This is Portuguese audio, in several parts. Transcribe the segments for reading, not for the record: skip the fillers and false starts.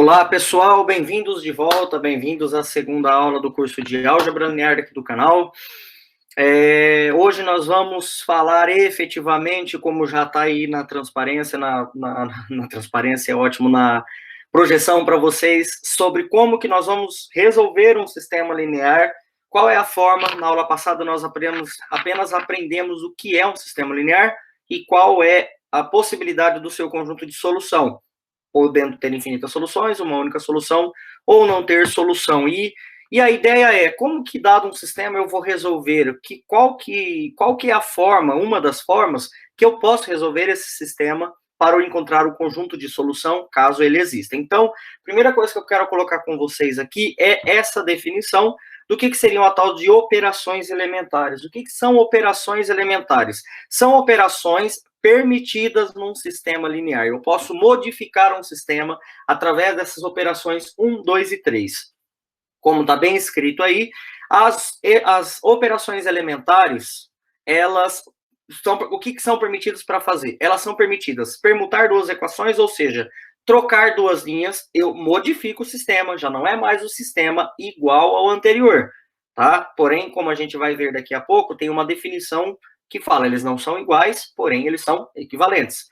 Olá, pessoal, bem-vindos de volta, bem-vindos à segunda aula do curso de Álgebra Linear aqui do canal. Hoje nós vamos falar efetivamente, como já está aí na transparência, na transparência é ótimo, na projeção para vocês, sobre como que nós vamos resolver um sistema linear, qual é a forma. Na aula passada nós apenas aprendemos o que é um sistema linear e qual é a possibilidade do seu conjunto de solução, podendo ter infinitas soluções, uma única solução, ou não ter solução. E a ideia é, como que dado um sistema eu vou resolver, qual que é a forma, uma das formas, que eu posso resolver esse sistema para eu encontrar o conjunto de solução, caso ele exista. Então, a primeira coisa que eu quero colocar com vocês aqui é essa definição do que seriam a tal de operações elementares. O que são operações elementares? São operações permitidas num sistema linear. Eu posso modificar um sistema através dessas operações 1, 2 e 3. Como está bem escrito aí, as operações elementares, o que são permitidas para fazer? Elas são permitidas permutar duas equações, ou seja, trocar duas linhas, eu modifico o sistema, já não é mais o sistema igual ao anterior, tá? Porém, como a gente vai ver daqui a pouco, tem uma definição que fala, eles não são iguais, porém eles são equivalentes.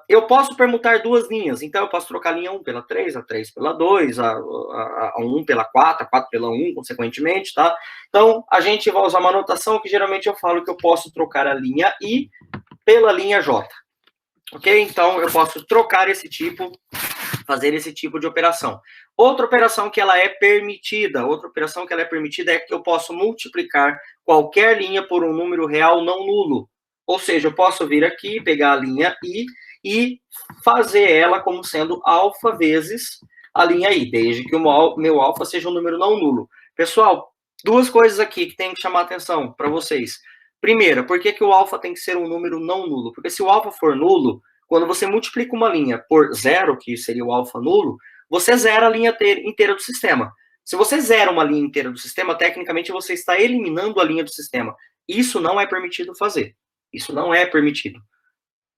Eu posso permutar duas linhas, então eu posso trocar a linha 1 pela 3, a 3 pela 2, a 1 pela 4, a 4 pela 1, consequentemente, tá? Então, a gente vai usar uma notação que geralmente eu falo que eu posso trocar a linha I pela linha J, ok? Então, eu posso trocar esse tipo, fazer esse tipo de operação. Outra operação que ela é permitida é que eu posso multiplicar qualquer linha por um número real não nulo. Ou seja, eu posso vir aqui, pegar a linha I e fazer ela como sendo alfa vezes a linha I, desde que o meu alfa seja um número não nulo. Pessoal, duas coisas aqui que tem que chamar a atenção para vocês. Primeira, por que o alfa tem que ser um número não nulo? Porque se o alfa for nulo, quando você multiplica uma linha por zero, que seria o alfa nulo, você zera a linha inteira do sistema. Se você zera uma linha inteira do sistema, tecnicamente você está eliminando a linha do sistema. Isso não é permitido fazer. Isso não é permitido,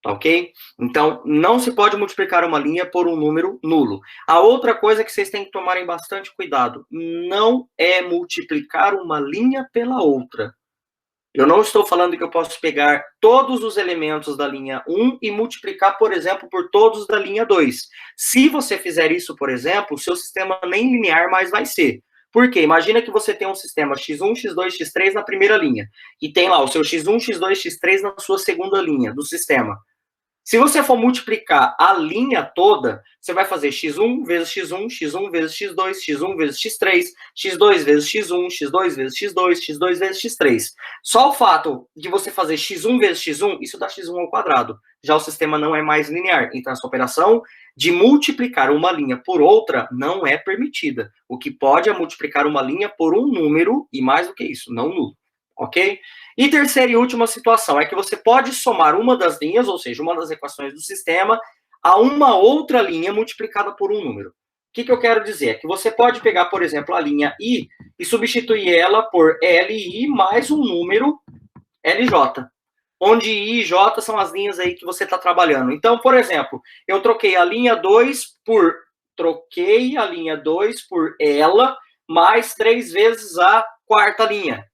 tá ok? Então, não se pode multiplicar uma linha por um número nulo. A outra coisa que vocês têm que tomarem bastante cuidado, não é multiplicar uma linha pela outra. Eu não estou falando que eu posso pegar todos os elementos da linha 1 e multiplicar, por exemplo, por todos da linha 2. Se você fizer isso, por exemplo, o seu sistema nem linear mais vai ser. Por quê? Imagina que você tem um sistema x1, x2, x3 na primeira linha. E tem lá o seu x1, x2, x3 na sua segunda linha do sistema. Se você for multiplicar a linha toda, você vai fazer x1 vezes x1, x1 vezes x2, x1 vezes x3, x2 vezes x1, x2 vezes x2, x2 vezes x3. Só o fato de você fazer x1 vezes x1, isso dá x1 ao quadrado. Já o sistema não é mais linear. Então, essa operação de multiplicar uma linha por outra não é permitida. O que pode é multiplicar uma linha por um número, e mais do que isso, não nulo. Ok? E terceira e última situação é que você pode somar uma das linhas, ou seja, uma das equações do sistema, a uma outra linha multiplicada por um número. O que eu quero dizer? É que você pode pegar, por exemplo, a linha I e substituir ela por LI mais um número LJ, onde I e J são as linhas aí que você está trabalhando. Então, por exemplo, eu troquei a linha 2 por ela mais 3 vezes a quarta linha.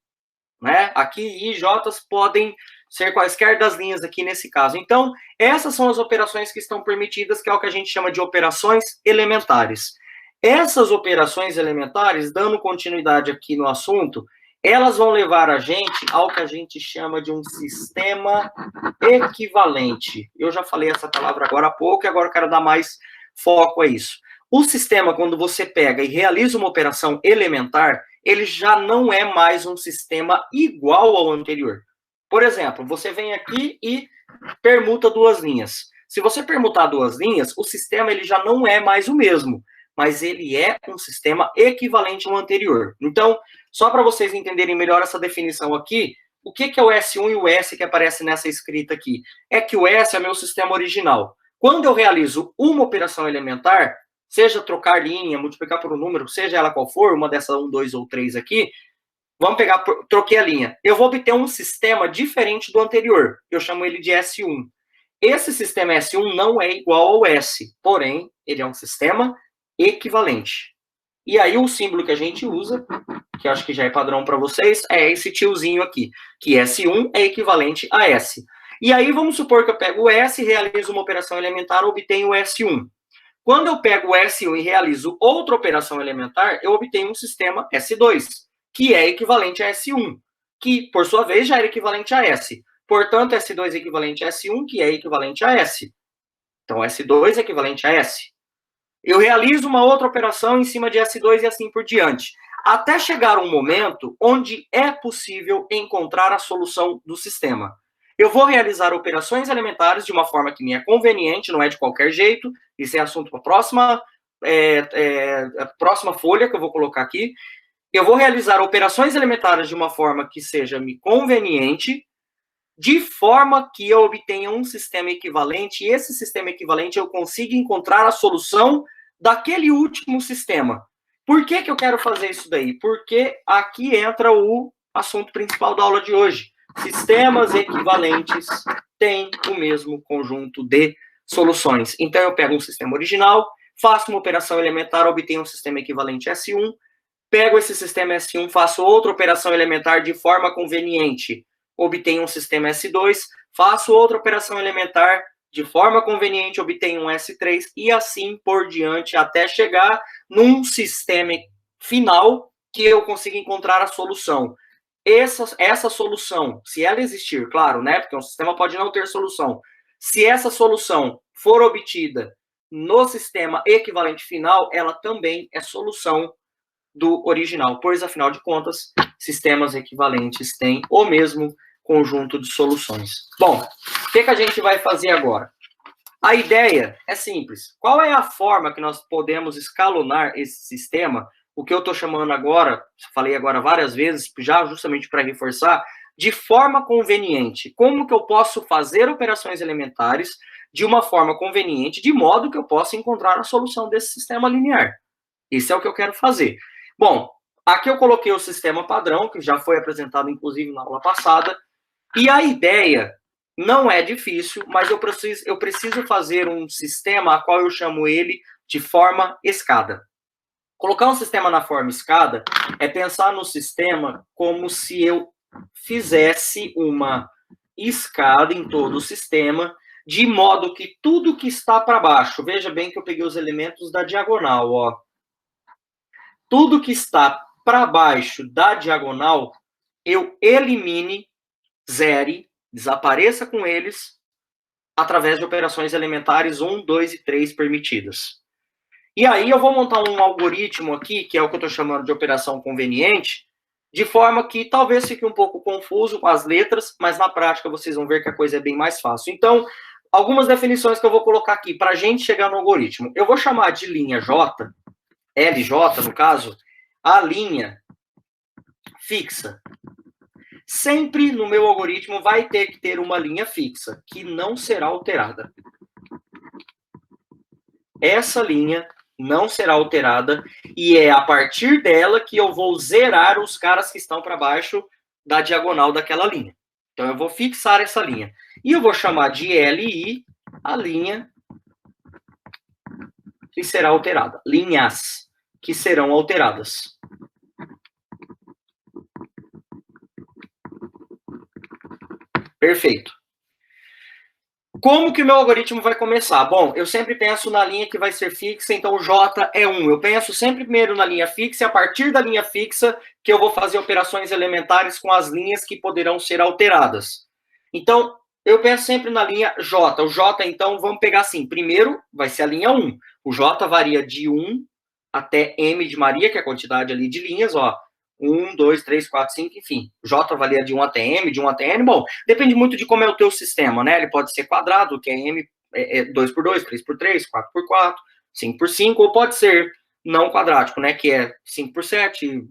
Né? Aqui I e J podem ser quaisquer das linhas aqui nesse caso. Então, essas são as operações que estão permitidas, que é o que a gente chama de operações elementares. Essas operações elementares, dando continuidade aqui no assunto, elas vão levar a gente ao que a gente chama de um sistema equivalente. Eu já falei essa palavra agora há pouco e agora eu quero dar mais foco a isso. O sistema, quando você pega e realiza uma operação elementar, ele já não é mais um sistema igual ao anterior. Por exemplo, você vem aqui e permuta duas linhas. Se você permutar duas linhas, o sistema ele já não é mais o mesmo, mas ele é um sistema equivalente ao anterior. Então, só para vocês entenderem melhor essa definição aqui, o que é o S1 e o S que aparece nessa escrita aqui? É que o S é meu sistema original. Quando eu realizo uma operação elementar, seja trocar linha, multiplicar por um número, seja ela qual for, uma dessas 1, 2 ou 3 aqui, vamos pegar, troquei a linha. Eu vou obter um sistema diferente do anterior. Eu chamo ele de S1. esse sistema S1 não é igual ao S, porém, ele é um sistema equivalente. E aí o símbolo que a gente usa, que eu acho que já é padrão para vocês, é esse tiozinho aqui, que S1 é equivalente a S. E aí vamos supor que eu pego o S, realizo uma operação elementar, obtenho o S1. Quando eu pego o S1 e realizo outra operação elementar, eu obtenho um sistema S2, que é equivalente a S1, que, por sua vez, já era equivalente a S. Portanto, S2 é equivalente a S1, que é equivalente a S. Então, S2 é equivalente a S. Eu realizo uma outra operação em cima de S2 e assim por diante, até chegar um momento onde é possível encontrar a solução do sistema. Eu vou realizar operações elementares de uma forma que me é conveniente, não é de qualquer jeito, isso é assunto para a próxima folha que eu vou colocar aqui. Eu vou realizar operações elementares de uma forma que seja me conveniente, de forma que eu obtenha um sistema equivalente, e esse sistema equivalente eu consiga encontrar a solução daquele último sistema. Por que eu quero fazer isso daí? Porque aqui entra o assunto principal da aula de hoje. Sistemas equivalentes têm o mesmo conjunto de soluções. Então, eu pego um sistema original, faço uma operação elementar, obtenho um sistema equivalente S1, pego esse sistema S1, faço outra operação elementar de forma conveniente, obtenho um sistema S2, faço outra operação elementar de forma conveniente, obtenho um S3 e assim por diante, até chegar num sistema final que eu consiga encontrar a solução. Essa solução, se ela existir, claro, né? Porque um sistema pode não ter solução. Se essa solução for obtida no sistema equivalente final, ela também é solução do original, pois, afinal de contas, sistemas equivalentes têm o mesmo conjunto de soluções. Bom, o que a gente vai fazer agora? A ideia é simples. Qual é a forma que nós podemos escalonar esse sistema? O que eu estou chamando agora, falei agora várias vezes, já justamente para reforçar, de forma conveniente. Como que eu posso fazer operações elementares de uma forma conveniente, de modo que eu possa encontrar a solução desse sistema linear? Isso é o que eu quero fazer. Bom, aqui eu coloquei o sistema padrão, que já foi apresentado, inclusive, na aula passada, e a ideia não é difícil, mas eu preciso fazer um sistema a qual eu chamo ele de forma escada. Colocar um sistema na forma escada é pensar no sistema como se eu fizesse uma escada em todo o sistema, de modo que tudo que está para baixo, veja bem que eu peguei os elementos da diagonal, ó. Tudo que está para baixo da diagonal, eu elimine, zere, desapareça com eles, através de operações elementares 1, 2 e 3 permitidas. E aí eu vou montar um algoritmo aqui, que é o que eu estou chamando de operação conveniente, de forma que talvez fique um pouco confuso com as letras, mas na prática vocês vão ver que a coisa é bem mais fácil. Então, algumas definições que eu vou colocar aqui para a gente chegar no algoritmo. Eu vou chamar de linha J, LJ no caso, a linha fixa. Sempre no meu algoritmo vai ter que ter uma linha fixa, que não será alterada. Essa linha não será alterada, e é a partir dela que eu vou zerar os caras que estão para baixo da diagonal daquela linha. Então, eu vou fixar essa linha. E eu vou chamar de LI a linha que será alterada. Linhas que serão alteradas. Perfeito. Como que o meu algoritmo vai começar? Bom, eu sempre penso na linha que vai ser fixa, então o J é 1. Eu penso sempre primeiro na linha fixa, e a partir da linha fixa que eu vou fazer operações elementares com as linhas que poderão ser alteradas. Então, eu penso sempre na linha J. O J, então, vamos pegar assim. Primeiro, vai ser a linha 1. O J varia de 1 até M de Maria, que é a quantidade ali de linhas, ó. 1, 2, 3, 4, 5, enfim. J valia de 1 até M, de 1 até N. Bom, depende muito de como é o teu sistema, né? Ele pode ser quadrado, que é M, 2 por 2, 3 por 3, 4 por 4, 5 por 5, ou pode ser não quadrático, né? Que é 5 por 7,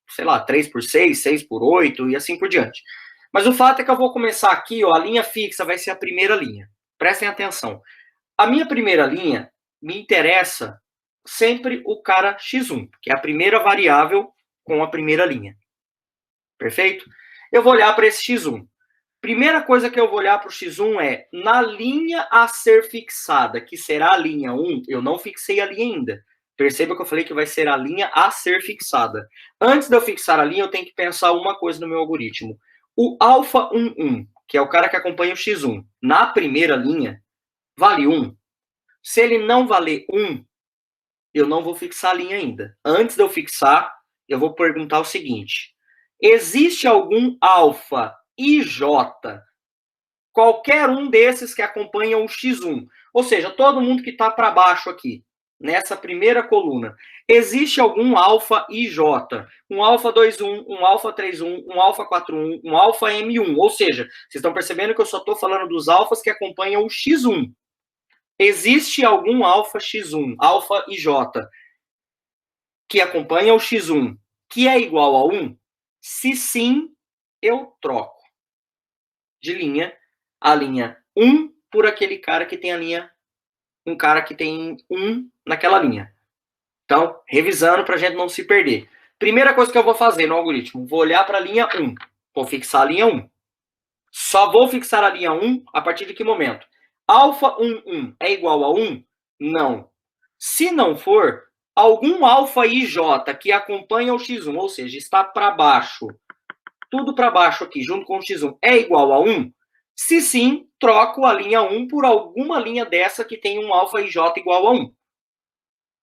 sei lá, 3 por 6, 6 por 8 e assim por diante. Mas o fato é que eu vou começar aqui, ó, a linha fixa vai ser a primeira linha. Prestem atenção. A minha primeira linha me interessa sempre o cara x1, que é a primeira variável com a primeira linha. Perfeito? Eu vou olhar para esse x1. Primeira coisa que eu vou olhar para o X1 é, na linha a ser fixada, que será a linha 1, eu não fixei a linha ainda. Perceba que eu falei que vai ser a linha a ser fixada. Antes de eu fixar a linha, eu tenho que pensar uma coisa no meu algoritmo. O alfa 11, que é o cara que acompanha o X1, na primeira linha, vale 1. Se ele não valer 1, eu não vou fixar a linha ainda. Antes de eu fixar, eu vou perguntar o seguinte. Existe algum alfa IJ, qualquer um desses que acompanham o X1, ou seja, todo mundo que está para baixo aqui, nessa primeira coluna, existe algum alfa IJ, um alfa 21, um alfa 31, um alfa 41, um alfa M1, ou seja, vocês estão percebendo que eu só estou falando dos alfas que acompanham o X1. Existe algum alfa X1, alfa IJ, que acompanha o X1, que é igual a 1? Se sim, eu troco de linha a linha 1 por aquele cara que tem a linha, um cara que tem 1 naquela linha. Então, revisando para a gente não se perder. Primeira coisa que eu vou fazer no algoritmo, vou olhar para a linha 1. Vou fixar a linha 1. Só vou fixar a linha 1 a partir de que momento? Alfa 11 é igual a 1? Não. Se não for, algum alfa IJ que acompanha o X1, ou seja, está para baixo, tudo para baixo aqui, junto com o X1, é igual a 1? Se sim, troco a linha 1 por alguma linha dessa que tem um alfa IJ igual a 1.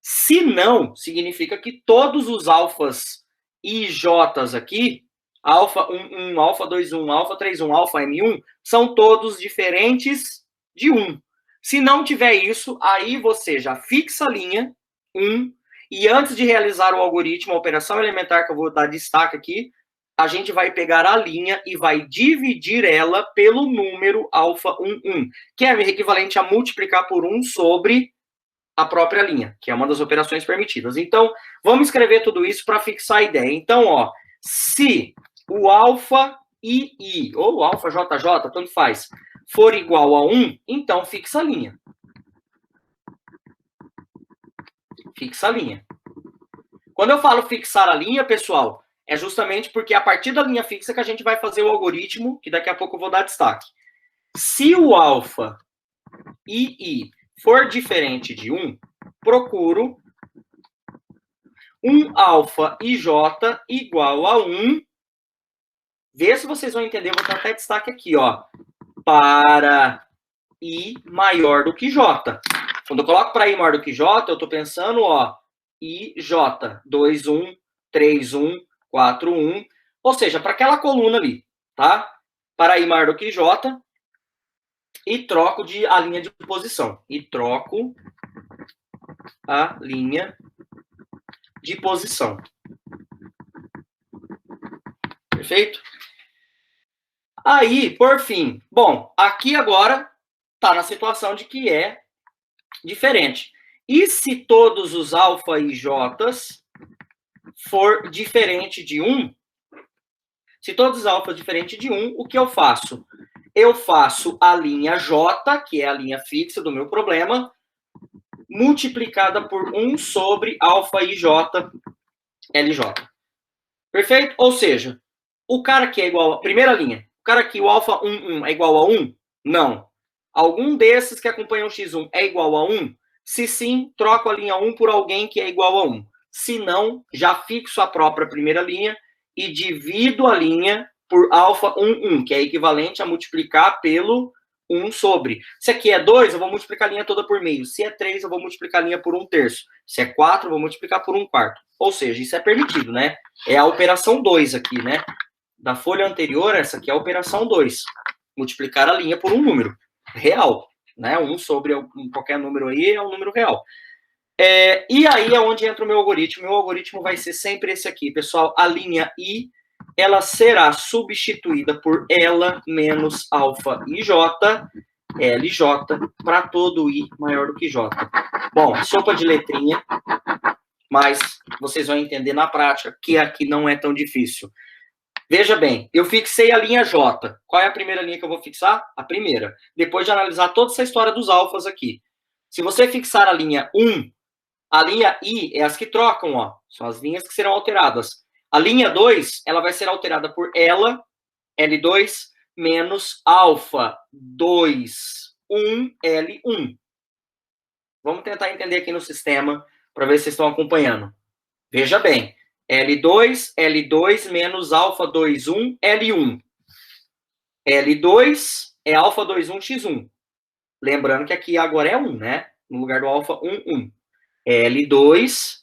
Se não, significa que todos os alfas IJs aqui, alfa 11, alfa 21, alfa 31, alfa M1, são todos diferentes de 1. Se não tiver isso, aí você já fixa a linha 1, e antes de realizar o algoritmo, a operação elementar que eu vou dar destaque aqui, a gente vai pegar a linha e vai dividir ela pelo número alfa 11, que é equivalente a multiplicar por 1 sobre a própria linha, que é uma das operações permitidas. Então, vamos escrever tudo isso para fixar a ideia. Então, ó, se o alfa II, ou alfa JJ, tanto faz, for igual a 1, então fixa a linha. Fixa a linha. Quando eu falo fixar a linha, pessoal, é justamente porque a partir da linha fixa que a gente vai fazer o algoritmo, que daqui a pouco eu vou dar destaque. Se o alfa II for diferente de 1, procuro um alfa IJ igual a 1. Vê se vocês vão entender, vou dar até destaque aqui, ó. Para I maior do que J. Quando eu coloco para I maior do que J, eu estou pensando, ó, IJ, 2, 1, 3, 1, 4, 1. Ou seja, para aquela coluna ali, tá? Para I maior do que J, e troco a linha de posição. E troco a linha de posição. Perfeito? Aí, por fim, bom, aqui agora está na situação de que é diferente. E se todos os alfa e j's for diferente de 1, se todos os alfas diferentes de 1, o que eu faço? Eu faço a linha J, que é a linha fixa do meu problema, multiplicada por 1 sobre alfa IJ LJ. Perfeito? Ou seja, o cara que é igual a... Primeira linha. O cara que o alfa 11 é igual a 1? Não. Algum desses que acompanham o X1 é igual a 1? Se sim, troco a linha 1 por alguém que é igual a 1. Se não, já fixo a própria primeira linha e divido a linha por alfa 11, que é equivalente a multiplicar pelo 1 sobre. Se aqui é 2, eu vou multiplicar a linha toda por meio. Se é 3, eu vou multiplicar a linha por 1/3. Se é 4, eu vou multiplicar por 1/4. Ou seja, isso é permitido, né? É a operação 2 aqui, né? Da folha anterior, essa aqui é a operação 2. Multiplicar a linha por um número real, né? 1 sobre qualquer número aí é um número real. E aí é onde entra o meu algoritmo. Meu algoritmo vai ser sempre esse aqui, pessoal. A linha I, ela será substituída por ela menos alfa IJ, LJ, para todo I maior do que J. Bom, sopa de letrinha, mas vocês vão entender na prática que aqui não é tão difícil. Veja bem, eu fixei a linha J. Qual é a primeira linha que eu vou fixar? A primeira. Depois de analisar toda essa história dos alfas aqui. Se você fixar a linha 1, a linha I é as que trocam, ó. São as linhas que serão alteradas. A linha 2, ela vai ser alterada por ela, L2, menos alfa 2, 1, L1. Vamos tentar entender aqui no sistema para ver se vocês estão acompanhando. Veja bem, L2, L2 menos alfa 2, 1, L1. L2 é alfa 2, 1, X1. Lembrando que aqui agora é 1, né? No lugar do alfa 1, 1. L2,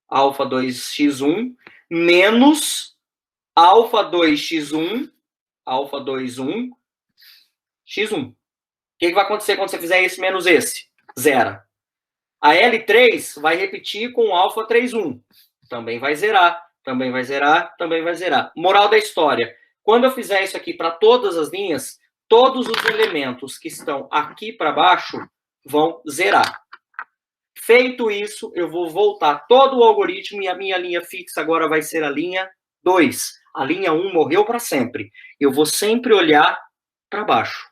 alfa 2, X1, menos alfa 2, X1, alfa 2, 1, X1. O que vai acontecer quando você fizer esse menos esse? Zero. A L3 vai repetir com o alfa 3, 1. Também vai zerar, também vai zerar, também vai zerar. Moral da história. Quando eu fizer isso aqui para todas as linhas, todos os elementos que estão aqui para baixo vão zerar. Feito isso, eu vou voltar todo o algoritmo e a minha linha fixa agora vai ser a linha 2. A linha 1 morreu para sempre. Eu vou sempre olhar para baixo.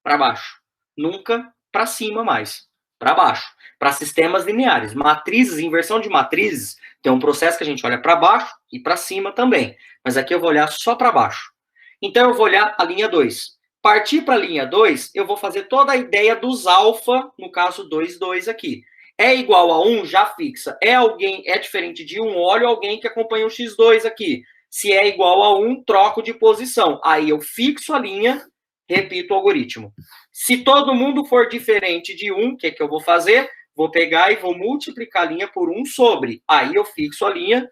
Para baixo. Nunca para cima mais. Para baixo. Para sistemas lineares. Matrizes, inversão de matrizes, tem um processo que a gente olha para baixo e para cima também. Mas aqui eu vou olhar só para baixo. Então eu vou olhar a linha 2. Partir para a linha 2, eu vou fazer toda a ideia dos alfa, no caso 2, 2 aqui. É igual a 1, já fixa. É diferente de 1, olho alguém que acompanha o x2 aqui. Se é igual a 1, troco de posição. Aí eu fixo a linha, repito o algoritmo. Se todo mundo for diferente de 1, o que eu vou fazer? Vou pegar e vou multiplicar a linha por 1 sobre. Aí eu fixo a linha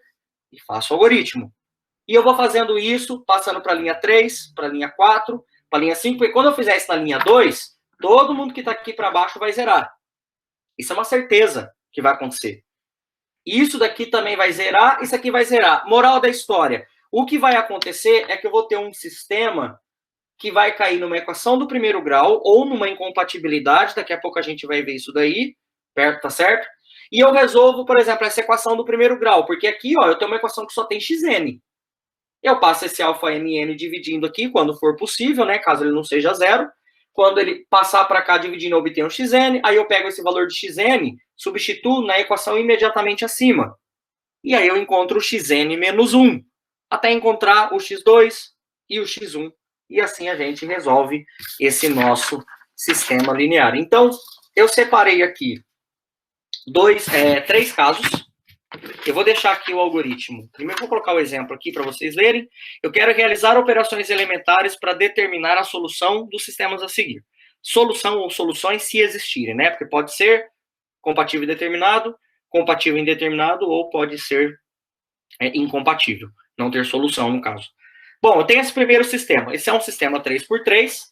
e faço o algoritmo. E eu vou fazendo isso, passando para a linha 3, para a linha 4, para a linha 5. E quando eu fizer isso na linha 2, todo mundo que está aqui para baixo vai zerar. Isso é uma certeza que vai acontecer. Isso daqui também vai zerar, isso aqui vai zerar. Moral da história. O que vai acontecer é que eu vou ter um sistema que vai cair numa equação do primeiro grau ou numa incompatibilidade, daqui a pouco a gente vai ver isso daí, tá certo? E eu resolvo, por exemplo, essa equação do primeiro grau, porque aqui, ó, eu tenho uma equação que só tem xn. Eu passo esse alfa mn dividindo aqui, quando for possível, né, caso ele não seja zero. Quando ele passar para cá dividindo, eu obtenho xn, aí eu pego esse valor de xn, substituo na equação imediatamente acima. E aí eu encontro o xn menos 1, até encontrar o x2 e o x1. E assim a gente resolve esse nosso sistema linear. Então, eu separei aqui três casos. Eu vou deixar aqui o algoritmo. Primeiro, vou colocar o exemplo aqui para vocês verem. Eu quero realizar operações elementares para determinar a solução dos sistemas a seguir. Solução ou soluções, se existirem, né? Porque pode ser compatível indeterminado, compatível indeterminado, ou pode ser incompatível. Não ter solução, no caso. Bom, eu tenho esse primeiro sistema. Esse é um sistema 3x3.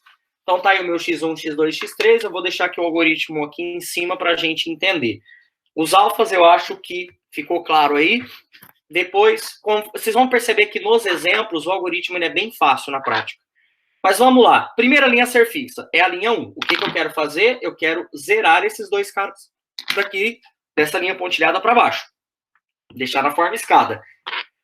Então, tá aí o meu x1, x2, x3. Eu vou deixar aqui o algoritmo aqui em cima para a gente entender. Os alfas, eu acho que ficou claro aí. Depois, vocês vão perceber que nos exemplos, o algoritmo é bem fácil na prática. Mas vamos lá. Primeira linha a ser fixa é a linha 1. O que eu quero fazer? Eu quero zerar esses dois caras daqui, dessa linha pontilhada para baixo. Deixar na forma escada.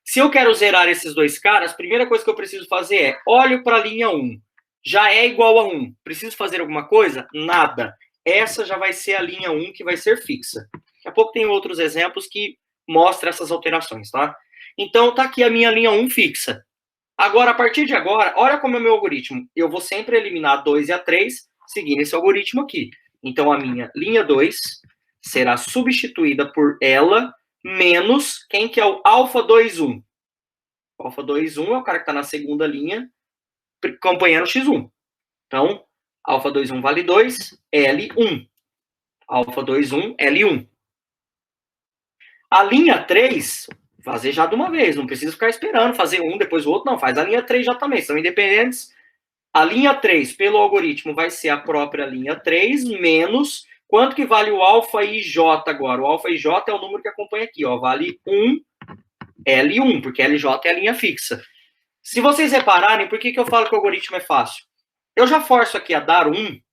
Se eu quero zerar esses dois caras, a primeira coisa que eu preciso fazer é, olho para a linha 1. Já é igual a 1. Preciso fazer alguma coisa? Nada. Essa já vai ser a linha 1 que vai ser fixa. Daqui a pouco tem outros exemplos que mostram essas alterações, tá? Então, tá aqui a minha linha 1 fixa. Agora, a partir de agora, olha como é o meu algoritmo. Eu vou sempre eliminar a 2 e a 3, seguindo esse algoritmo aqui. Então, a minha linha 2 será substituída por ela, menos quem que é o alfa 2, 1. O alfa 2, 1 é o cara que está na segunda linha, acompanhando o x1. Então, alfa 2, 1 vale 2, L1. Alfa 2, 1, L1. A linha 3, fazer já de uma vez, não precisa ficar esperando fazer um, depois o outro, não, faz a linha 3 já também, são independentes. A linha 3, pelo algoritmo, vai ser a própria linha 3, menos, quanto que vale o alfa e j agora? O alfa e j é o número que acompanha aqui, ó, vale 1, L1, porque LJ é a linha fixa. Se vocês repararem, por que eu falo que o algoritmo é fácil? Eu já forço aqui a dar 1,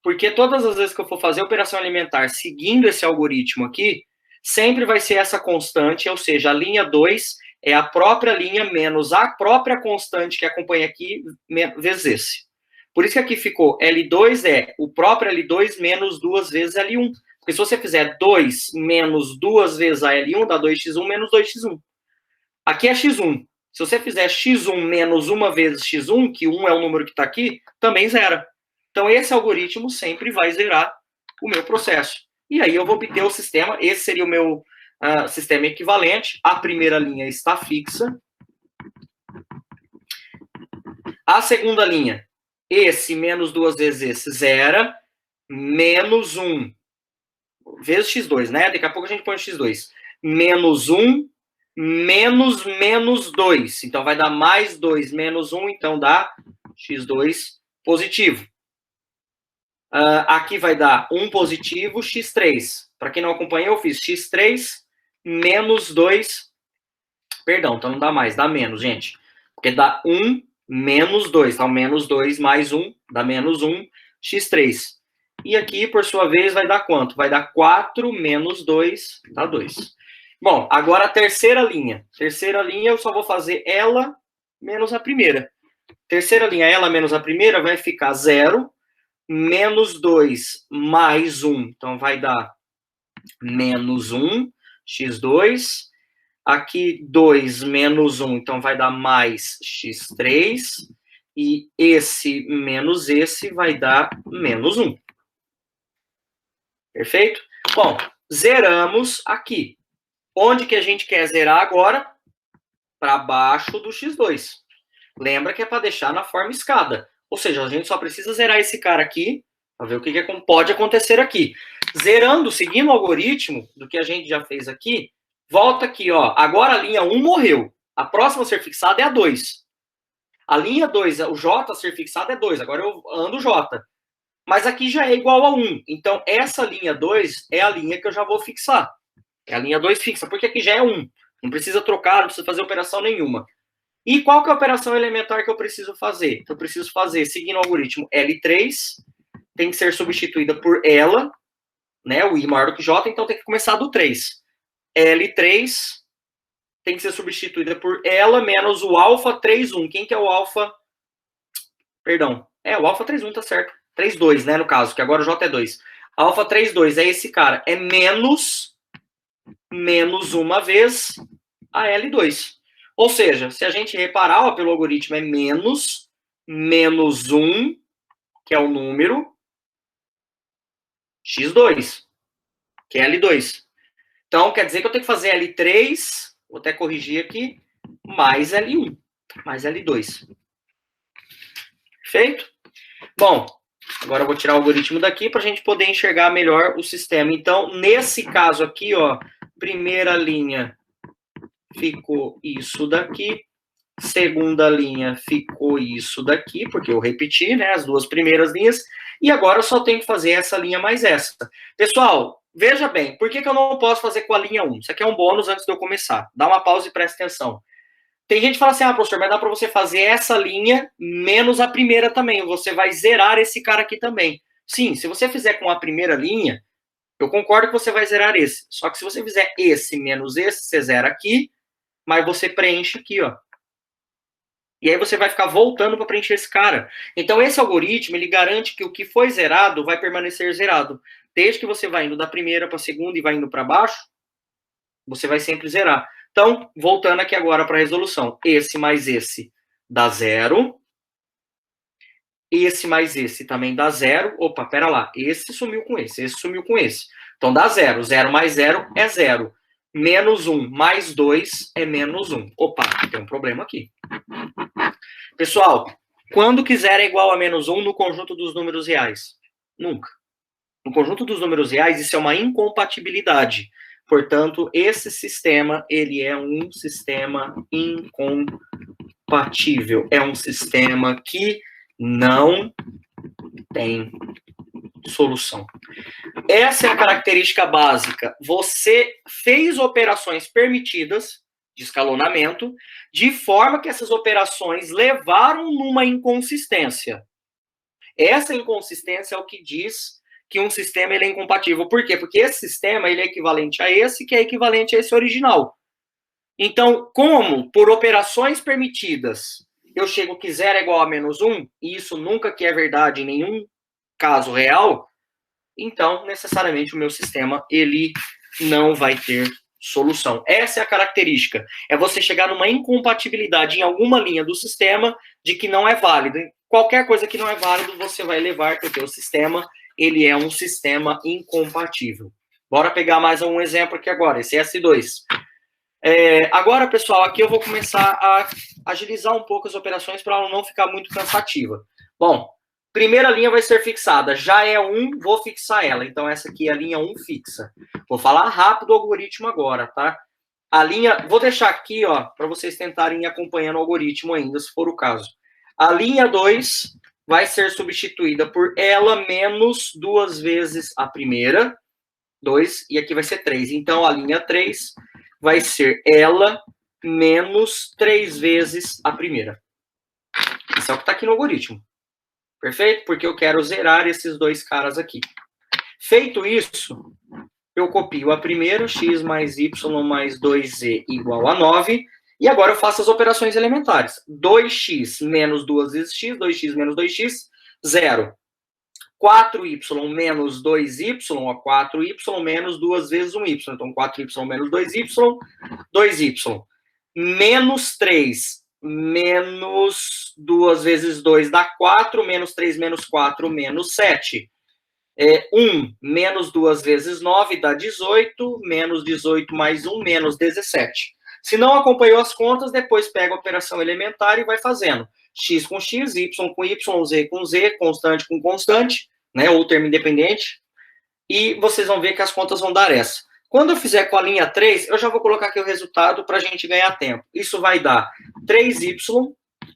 porque todas as vezes que eu for fazer operação alimentar seguindo esse algoritmo aqui, sempre vai ser essa constante, ou seja, a linha 2 é a própria linha menos a própria constante que acompanha aqui, vezes esse. Por isso que aqui ficou L2 é o próprio L2 menos 2 vezes L1. Porque se você fizer 2 menos 2 vezes a L1, dá 2x1 menos 2x1. Aqui é x1. Se você fizer x1 menos 1 vezes x1, que 1 é o número que está aqui, também zera. Então, esse algoritmo sempre vai zerar o meu processo. E aí eu vou obter o sistema, esse seria o meu sistema equivalente. A primeira linha está fixa. A segunda linha, esse menos 2 vezes esse, zera, menos 1 vezes x2, né? Daqui a pouco a gente põe o x2. Menos 1, menos 2. Então, vai dar mais 2 menos 1, então dá x2 positivo. Aqui vai dar 1 positivo, x3. Para quem não acompanha, eu fiz x3 menos 2. Perdão, então não dá mais, dá menos, gente. Porque dá 1 menos 2. Então, menos 2 mais 1 dá menos 1, x3. E aqui, por sua vez, vai dar quanto? Vai dar 4 menos 2, dá 2. Bom, agora a terceira linha. Terceira linha, eu só vou fazer ela menos a primeira. Terceira linha, ela menos a primeira, vai ficar 0, menos 2 mais 1. Então, vai dar menos 1, x2. Aqui, 2 menos 1, então vai dar mais x3. E esse menos esse vai dar menos 1. Perfeito? Bom, zeramos aqui. Onde que a gente quer zerar agora? Para baixo do x2. Lembra que é para deixar na forma escada. Ou seja, a gente só precisa zerar esse cara aqui, para ver o que pode acontecer aqui. Zerando, seguindo o algoritmo do que a gente já fez aqui, volta aqui, ó. Agora a linha 1 morreu. A próxima a ser fixada é a 2. A linha 2, o J a ser fixado é 2. Agora eu ando J. Mas aqui já é igual a 1. Então, essa linha 2 é a linha que eu já vou fixar. É a linha 2 fixa, porque aqui já é 1. Não precisa trocar, não precisa fazer operação nenhuma. E qual que é a operação elementar que eu preciso fazer? Eu preciso fazer, seguindo o algoritmo L3, tem que ser substituída por ela, né? O I maior do que J, então tem que começar do 3. L3 tem que ser substituída por ela menos o alfa 3,1. Quem que é o alfa? Perdão. O alfa 3,1 tá certo. 3,2, né, no caso, que agora o J é 2. Alfa 3,2 é esse cara. É menos uma vez a L2. Ou seja, se a gente reparar, ó, pelo algoritmo, é menos 1, que é o número, x2, que é L2. Então, quer dizer que eu tenho que fazer L3, vou até corrigir aqui, mais L1, mais L2. Perfeito? Bom, agora eu vou tirar o algoritmo daqui para a gente poder enxergar melhor o sistema. Então, nesse caso aqui, ó, primeira linha ficou isso daqui, segunda linha ficou isso daqui, porque eu repeti, né, as duas primeiras linhas, e agora eu só tenho que fazer essa linha mais essa. Pessoal, veja bem, por que eu não posso fazer com a linha 1? Isso aqui é um bônus antes de eu começar. Dá uma pausa e presta atenção. Tem gente que fala assim, professor, mas dá para você fazer essa linha menos a primeira também. Você vai zerar esse cara aqui também. Sim, se você fizer com a primeira linha, eu concordo que você vai zerar esse. Só que se você fizer esse menos esse, você zera aqui, mas você preenche aqui, ó. E aí você vai ficar voltando para preencher esse cara. Então, esse algoritmo, ele garante que o que foi zerado vai permanecer zerado. Desde que você vai indo da primeira para a segunda e vai indo para baixo, você vai sempre zerar. Então, voltando aqui agora para a resolução. Esse mais esse dá 0. Esse mais esse também dá 0. Opa, pera lá. Esse sumiu com esse sumiu com esse. Então, dá 0. 0 mais 0 é 0. Menos 1 mais 2 é menos 1. Opa, tem um problema aqui. Pessoal, quando que 0 é igual a menos 1 no conjunto dos números reais? Nunca. No conjunto dos números reais, isso é uma incompatibilidade. Portanto, esse sistema, ele é um sistema incompatível. É um sistema que não tem solução. Essa é a característica básica. Você fez operações permitidas de escalonamento, de forma que essas operações levaram numa inconsistência. Essa inconsistência é o que diz que um sistema ele é incompatível. Por quê? Porque esse sistema ele é equivalente a esse, que é equivalente a esse original. Então, como por operações permitidas eu chego que 0 é igual a menos 1, e isso nunca que é verdade em nenhum caso real, então, necessariamente, o meu sistema ele não vai ter solução. Essa é a característica. É você chegar numa incompatibilidade em alguma linha do sistema de que não é válido. Qualquer coisa que não é válido, você vai levar que o teu sistema, ele é um sistema incompatível. Bora pegar mais um exemplo aqui agora, esse S2. Agora, pessoal, aqui eu vou começar a agilizar um pouco as operações para ela não ficar muito cansativa. Bom, primeira linha vai ser fixada, já é 1, vou fixar ela. Então, essa aqui é a linha 1 fixa. Vou falar rápido o algoritmo agora, tá? A linha, vou deixar aqui, ó, para vocês tentarem ir acompanhando o algoritmo ainda, se for o caso. A linha 2 vai ser substituída por ela menos 2 vezes a primeira, 2, e aqui vai ser 3. Então, a linha 3 vai ser ela menos 3 vezes a primeira. Isso é o que está aqui no algoritmo. Perfeito? Porque eu quero zerar esses dois caras aqui. Feito isso, eu copio a primeira, x mais y mais 2z igual a 9, e agora eu faço as operações elementares. 2x menos 2 vezes x, 2x menos 2x, 0. 4y menos 2y, ó, 4y menos 2 vezes 1y. Então, 4y menos 2y, 2y. Menos 3 menos 2 vezes 2 dá 4, menos 3 menos 4, menos 7. 1 menos 2 vezes 9 dá 18, menos 18 mais 1, menos 17. Se não acompanhou as contas, depois pega a operação elementar e vai fazendo. X com x, y com y, z com z, constante com constante, né, ou termo independente, e vocês vão ver que as contas vão dar essa. Quando eu fizer com a linha 3, eu já vou colocar aqui o resultado para a gente ganhar tempo. Isso vai dar 3y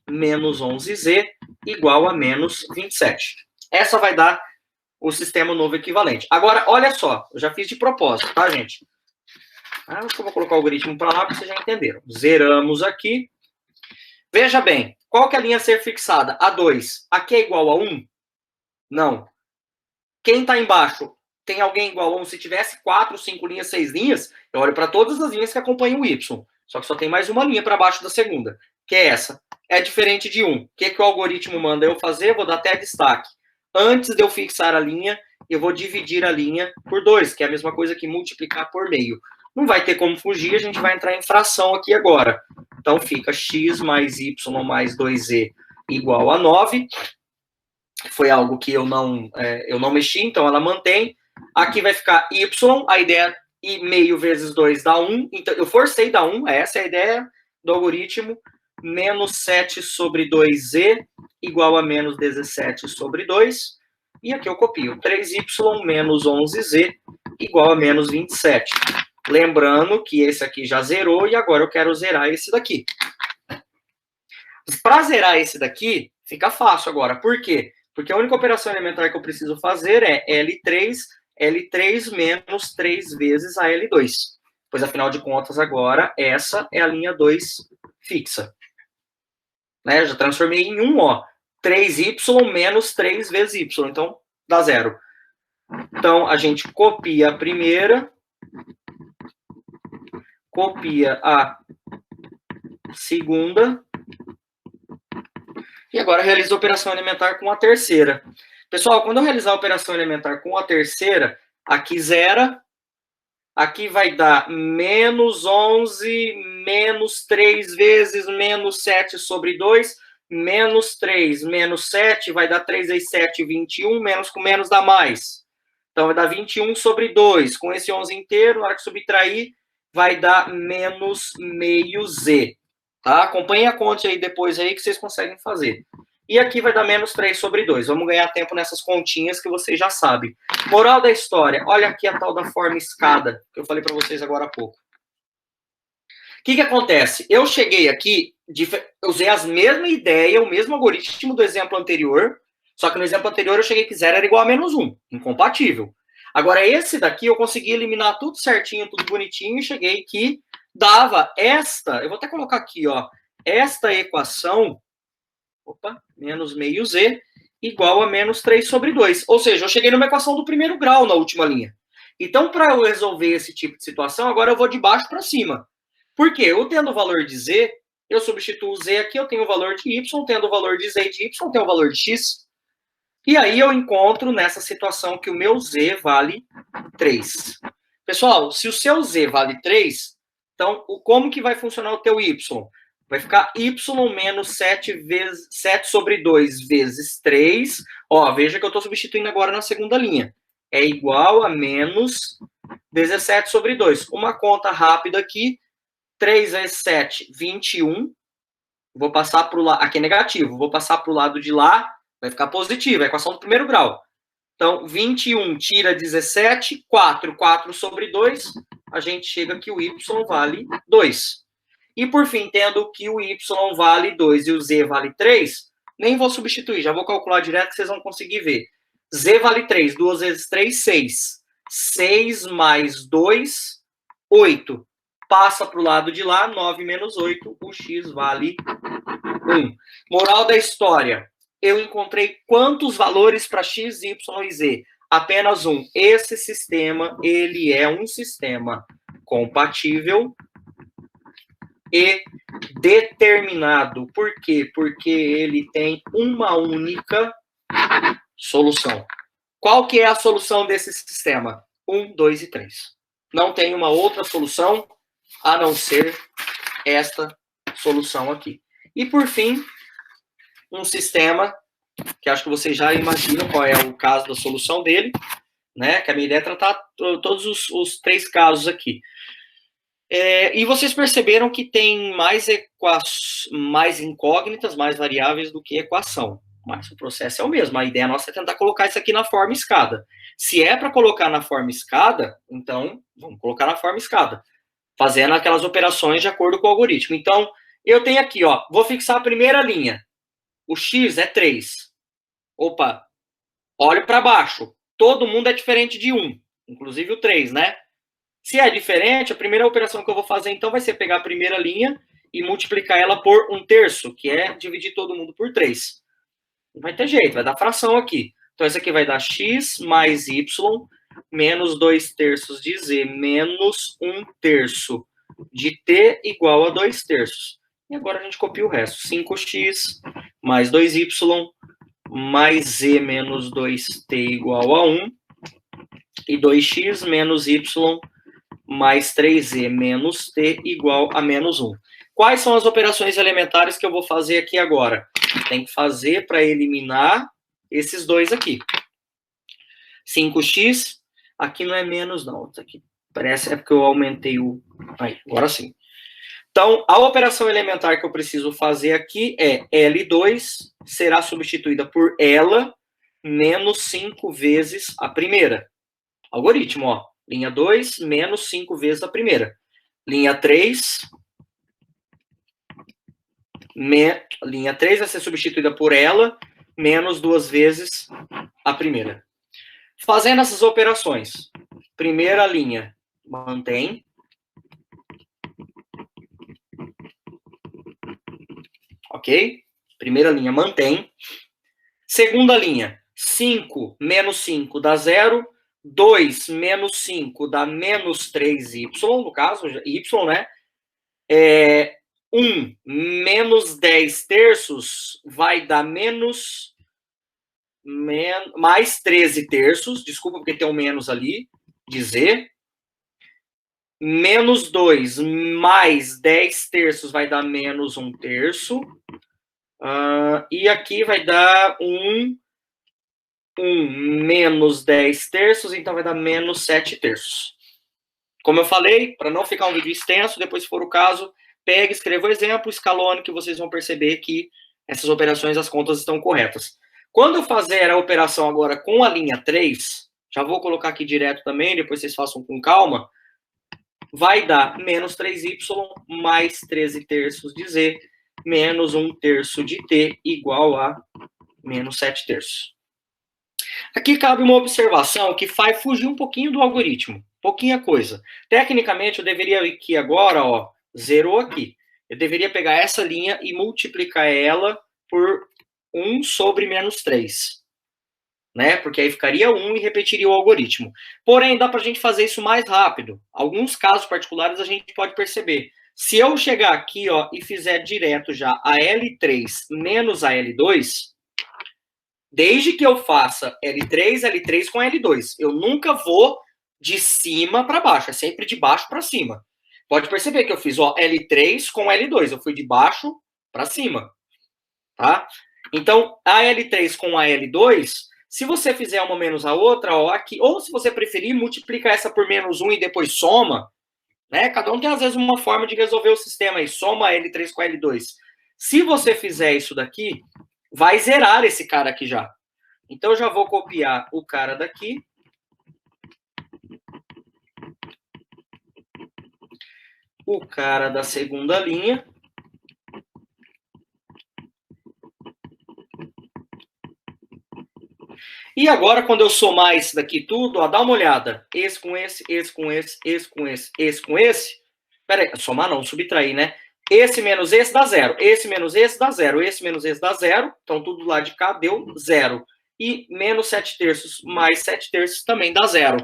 menos 11z igual a menos 27. Essa vai dar o sistema novo equivalente. Agora, olha só, eu já fiz de propósito, tá, gente? Acho que eu vou colocar o algoritmo para lá, para vocês já entenderam. Zeramos aqui. Veja bem, qual que é a linha a ser fixada? A 2. Aqui é igual a 1? Não. Quem está embaixo? Tem alguém igual a 1? Se tivesse 4, 5 linhas, 6 linhas, eu olho para todas as linhas que acompanham o y. Só que só tem mais uma linha para baixo da segunda, que é essa. É diferente de 1. O que o algoritmo manda eu fazer? Eu vou dar até destaque. Antes de eu fixar a linha, eu vou dividir a linha por 2, que é a mesma coisa que multiplicar por meio. Não vai ter como fugir, a gente vai entrar em fração aqui agora. Então, fica x mais y mais 2z igual a 9. Foi algo que eu não mexi, então ela mantém. Aqui vai ficar y, a ideia e meio vezes 2 dá 1. Então, eu forcei dar 1, essa é a ideia do algoritmo. Menos 7 sobre 2z igual a menos 17 sobre 2. E aqui eu copio 3y menos 11z igual a menos 27. Lembrando que esse aqui já zerou e agora eu quero zerar esse daqui. Para zerar esse daqui, fica fácil agora. Por quê? Porque a única operação elementar que eu preciso fazer é L3 menos 3 vezes a L2. Pois, afinal de contas, agora, essa é a linha 2 fixa. Né? Eu já transformei em 1, ó. 3y menos 3 vezes y. Então, dá 0. Então, a gente copia a primeira, copia a segunda, e agora realiza a operação elementar com a terceira. Pessoal, quando eu realizar a operação elementar com a terceira, aqui zera, aqui vai dar menos 11, menos 3 vezes menos 7 sobre 2, menos 3, menos 7, vai dar 3 vezes 7, 21, menos com menos dá mais. Então, vai dar 21 sobre 2. Com esse 11 inteiro, na hora que subtrair, vai dar menos meio z. Tá? Acompanhe a conta aí depois aí que vocês conseguem fazer. E aqui vai dar menos 3 sobre 2. Vamos ganhar tempo nessas continhas que vocês já sabem. Moral da história. Olha aqui a tal da forma escada, que eu falei para vocês agora há pouco. O que acontece? Eu cheguei aqui, usei a mesma ideia, o mesmo algoritmo do exemplo anterior, só que no exemplo anterior eu cheguei que 0 era igual a menos 1. Incompatível. Agora, esse daqui eu consegui eliminar tudo certinho, tudo bonitinho, e cheguei que dava esta, eu vou até colocar aqui, ó, esta equação, menos meio z, igual a menos 3 sobre 2. Ou seja, eu cheguei numa equação do primeiro grau na última linha. Então, para eu resolver esse tipo de situação, agora eu vou de baixo para cima. Por quê? Eu tendo o valor de z, eu substituo o z aqui, eu tenho o valor de y, tendo o valor de z e de y, eu tenho o valor de x. E aí eu encontro nessa situação que o meu z vale 3. Pessoal, se o seu z vale 3, então como que vai funcionar o teu y? Vai ficar y menos 7 sobre 2 vezes 3. Ó, veja que eu estou substituindo agora na segunda linha. É igual a menos 17 sobre 2. Uma conta rápida aqui. 3 vezes 7, 21. Vou passar para o lado... Aqui é negativo. Vou passar para o lado de lá. Vai ficar positivo. É a equação do primeiro grau. Então, 21 tira 17. 4 sobre 2. A gente chega que o y vale 2. E, por fim, tendo que o y vale 2 e o z vale 3, nem vou substituir. Já vou calcular direto que vocês vão conseguir ver. Z vale 3. 2 vezes 3, 6. 6 mais 2, 8. Passa para o lado de lá, 9 menos 8, o x vale 1. Moral da história, eu encontrei quantos valores para x, y e z? Apenas um. Esse sistema, ele é um sistema compatível e determinado. Por quê? Porque ele tem uma única solução. Qual que é a solução desse sistema? 1, 2 e 3. Não tem uma outra solução a não ser esta solução aqui. E, por fim, um sistema que acho que vocês já imaginam qual é o caso da solução dele, né? Que a minha ideia é tratar todos os 3 casos aqui. E vocês perceberam que tem mais incógnitas, mais variáveis do que equação. Mas o processo é o mesmo. A ideia nossa é tentar colocar isso aqui na forma escada. Se é para colocar na forma escada, então vamos colocar na forma escada, fazendo aquelas operações de acordo com o algoritmo. Então, eu tenho aqui, ó, vou fixar a primeira linha. O x é 3. Opa, olho para baixo. Todo mundo é diferente de 1, inclusive o 3, né? Se é diferente, a primeira operação que eu vou fazer, então, vai ser pegar a primeira linha e multiplicar ela por 1/3, que é dividir todo mundo por 3. Não vai ter jeito, vai dar fração aqui. Então, isso aqui vai dar x mais y menos 2/3 de z menos 1/3 de t igual a 2/3. E agora a gente copia o resto. 5x mais 2y mais z menos 2t igual a 1. E 2x menos y mais 3z menos t igual a menos 1. Quais são as operações elementares que eu vou fazer aqui agora? Tem que fazer para eliminar esses dois aqui. 5x, aqui não é menos, não. Aqui parece, é porque eu aumentei o... Aí, agora sim. Então, a operação elementar que eu preciso fazer aqui é L2 será substituída por ela menos 5 vezes a primeira. Algoritmo, ó. Linha 2 menos 5 vezes a primeira. Linha 3... Linha 3 vai ser substituída por ela menos 2 vezes a primeira. Fazendo essas operações, primeira linha mantém. Ok? Primeira linha mantém. Segunda linha, 5 menos 5 dá 0. 2 menos 5 dá menos 3y, no caso, y, né? 1 menos 10/3 vai dar mais 13/3, desculpa porque tem um menos ali, de z. Menos 2 mais 10/3 vai dar menos 1/3. E aqui vai dar 1 menos 10/3, então vai dar menos 7/3. Como eu falei, para não ficar um vídeo extenso, depois, se for o caso, pegue, escreva o exemplo, escalone, que vocês vão perceber que essas operações, as contas estão corretas. Quando eu fazer a operação agora com a linha 3, já vou colocar aqui direto também, depois vocês façam com calma, vai dar menos 3y mais 13/3 de z, menos 1/3 de t, igual a menos 7/3. Aqui cabe uma observação que faz fugir um pouquinho do algoritmo, pouquinha coisa. Tecnicamente, eu deveria aqui agora, ó, zerou aqui. Eu deveria pegar essa linha e multiplicar ela por 1 sobre menos 3. Né? Porque aí ficaria 1 e repetiria o algoritmo. Porém, dá para a gente fazer isso mais rápido. Alguns casos particulares a gente pode perceber. Se eu chegar aqui, ó, e fizer direto já a L3 menos a L2, desde que eu faça L3 com L2, eu nunca vou de cima para baixo, é sempre de baixo para cima. Pode perceber que eu fiz ó, L3 com L2, eu fui de baixo para cima, tá? Então, a L3 com a L2, se você fizer uma menos a outra, ó, aqui, ou se você preferir, multiplica essa por menos 1 e depois soma, né? Cada um tem, às vezes, uma forma de resolver o sistema aí, soma L3 com L2. Se você fizer isso daqui, vai zerar esse cara aqui já. Então, eu já vou copiar o cara daqui. O cara da segunda linha. E agora, quando eu somar isso daqui tudo, ó, dá uma olhada. Esse com esse, esse com esse, esse com esse, esse com esse. Pera aí, somar não, subtrair, né? Esse menos esse dá zero. Esse menos esse dá zero. Esse menos esse dá zero. Então, tudo lá de cá deu zero. E menos 7 terços mais 7 terços também dá zero.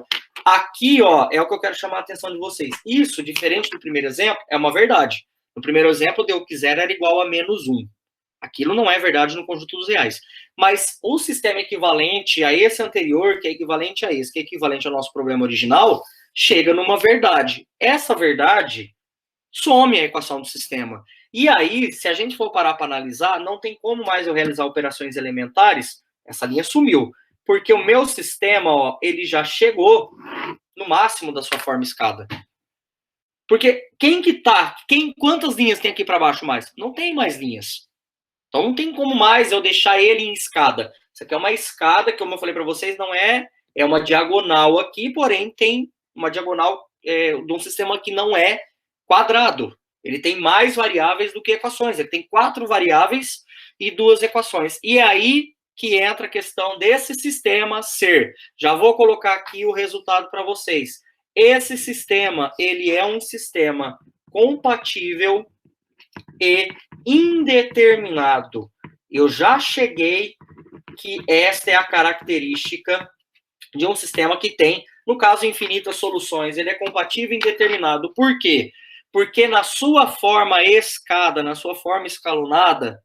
Aqui, ó, é o que eu quero chamar a atenção de vocês. Isso, diferente do primeiro exemplo, é uma verdade. No primeiro exemplo, deu que zero era igual a menos 1. Aquilo não é verdade no conjunto dos reais. Mas o sistema equivalente a esse anterior, que é equivalente a esse, que é equivalente ao nosso problema original, chega numa verdade. Essa verdade some a equação do sistema. E aí, se a gente for parar para analisar, não tem como mais eu realizar operações elementares, essa linha sumiu. Porque o meu sistema, ó, ele já chegou no máximo da sua forma escada. Porque quantas linhas tem aqui para baixo mais? Não tem mais linhas. Então não tem como mais eu deixar ele em escada. Isso aqui é uma escada que, como eu falei para vocês, não é uma diagonal aqui, porém tem uma diagonal de um sistema que não é quadrado. Ele tem mais variáveis do que equações. Ele tem 4 variáveis e 2 equações. E é aí que entra a questão desse sistema ser. Já vou colocar aqui o resultado para vocês. Esse sistema, ele é um sistema compatível e indeterminado. Eu já cheguei que esta é a característica de um sistema que tem, no caso, infinitas soluções. Ele é compatível e indeterminado. Por quê? Porque na sua forma escada, na sua forma escalonada,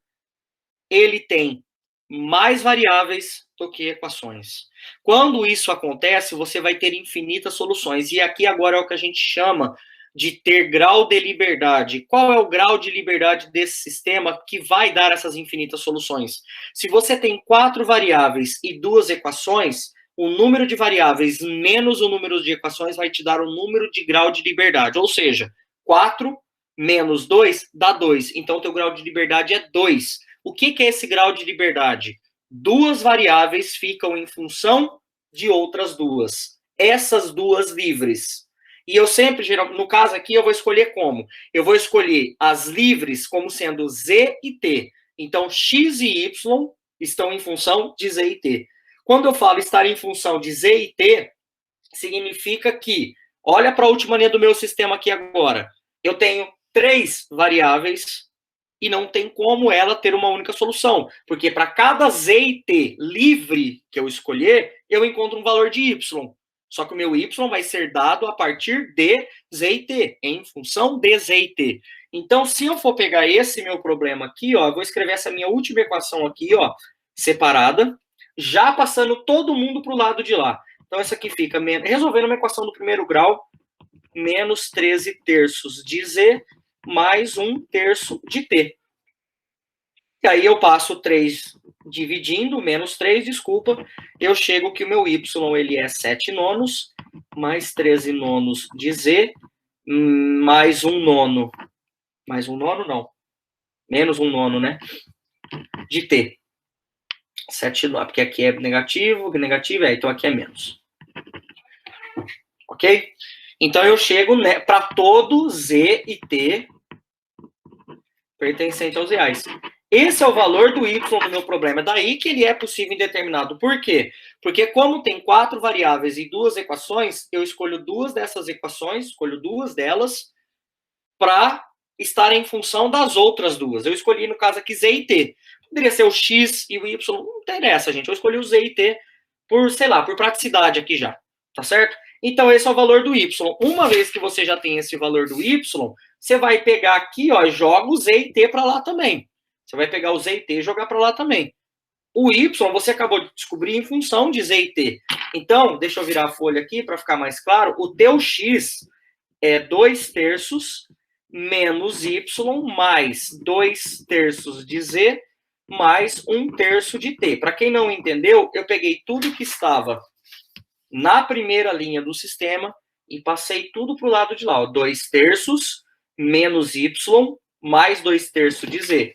ele tem mais variáveis do que equações. Quando isso acontece, você vai ter infinitas soluções. E aqui agora é o que a gente chama de ter grau de liberdade. Qual é o grau de liberdade desse sistema que vai dar essas infinitas soluções? Se você tem 4 variáveis e 2 equações, o número de variáveis menos o número de equações vai te dar o número de grau de liberdade. Ou seja, 4 menos 2 dá 2. Então, o teu grau de liberdade é 2. O que é esse grau de liberdade? 2 variáveis ficam em função de outras 2. Essas 2 livres. E eu sempre, no caso aqui, eu vou escolher como? Eu vou escolher as livres como sendo Z e T. Então, X e Y estão em função de Z e T. Quando eu falo estar em função de Z e T, significa que, olha para a última linha do meu sistema aqui agora. Eu tenho 3 variáveis e não tem como ela ter uma única solução. Porque para cada Z e T livre que eu escolher, eu encontro um valor de Y. Só que o meu y vai ser dado a partir de z e t, em função de z e t. Então, se eu for pegar esse meu problema aqui, ó, eu vou escrever essa minha última equação aqui, ó, separada, já passando todo mundo para o lado de lá. Então, essa aqui fica, resolvendo uma equação do primeiro grau, menos 13 terços de z, mais 1 terço de t. E aí eu passo 3 dividindo, menos 3, desculpa, eu chego que o meu y ele é 7 nonos, mais 13 nonos de z, mais 1 nono. Mais 1 nono, não. Menos 1 nono, né? De t. 7 nonos, porque aqui é negativo, então aqui é menos. Ok? Então eu chego, né, para todo z e t pertencente aos reais. Esse é o valor do y do meu problema. É daí que ele é possível indeterminado. Por quê? Porque como tem 4 variáveis e 2 equações, eu escolho 2 dessas equações, escolho 2 delas, para estar em função das outras 2. Eu escolhi, no caso aqui, z e t. Poderia ser o x e o y, não interessa, gente. Eu escolhi o z e t por, sei lá, por praticidade aqui já. Tá certo? Então, esse é o valor do y. Uma vez que você já tem esse valor do y, você vai pegar aqui, ó, e joga o z e t para lá também. Você vai pegar o z e t e jogar para lá também. O y você acabou de descobrir em função de z e t. Então, deixa eu virar a folha aqui para ficar mais claro. O teu x é 2/3 menos y mais 2/3 de z mais 1/3 de t. Para quem não entendeu, eu peguei tudo que estava na primeira linha do sistema e passei tudo para o lado de lá. 2/3 menos y mais 2/3 de z.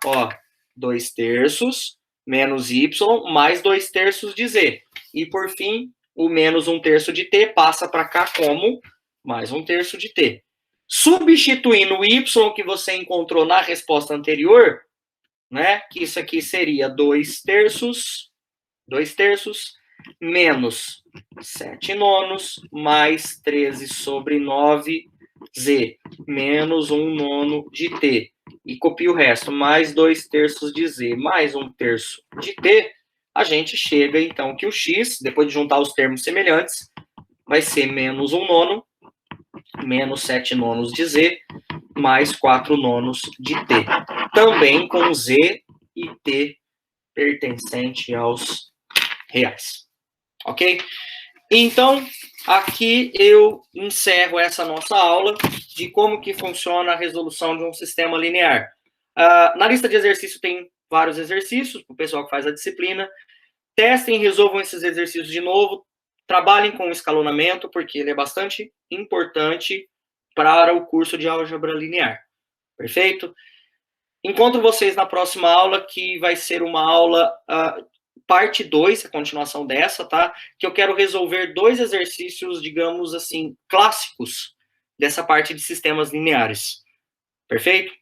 Ó, 2/3 menos y mais 2/3 de z. E, por fim, o menos 1/3 de t passa para cá como mais 1/3 de t. Substituindo o y que você encontrou na resposta anterior, né, que isso aqui seria 2/3 menos 7/9 mais 13/9z menos 1/9 de t. E copia o resto, mais 2/3 de z mais 1/3 de t, a gente chega, então, que o x, depois de juntar os termos semelhantes, vai ser menos 1/9, menos 7/9 de z, mais 4/9 de t. Também com z e t pertencente aos reais. Ok? Então, aqui eu encerro essa nossa aula de como que funciona a resolução de um sistema linear. Na lista de exercícios tem vários exercícios para o pessoal que faz a disciplina. Testem, resolvam esses exercícios de novo. Trabalhem com o escalonamento, porque ele é bastante importante para o curso de álgebra linear. Perfeito? Encontro vocês na próxima aula, que vai ser uma aula parte 2, a continuação dessa, tá? Que eu quero resolver 2 exercícios, digamos assim, clássicos dessa parte de sistemas lineares. Perfeito?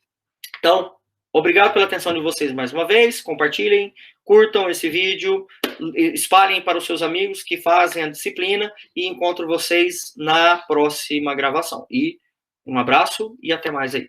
Então, obrigado pela atenção de vocês mais uma vez. Compartilhem, curtam esse vídeo, espalhem para os seus amigos que fazem a disciplina e encontro vocês na próxima gravação. E um abraço e até mais aí.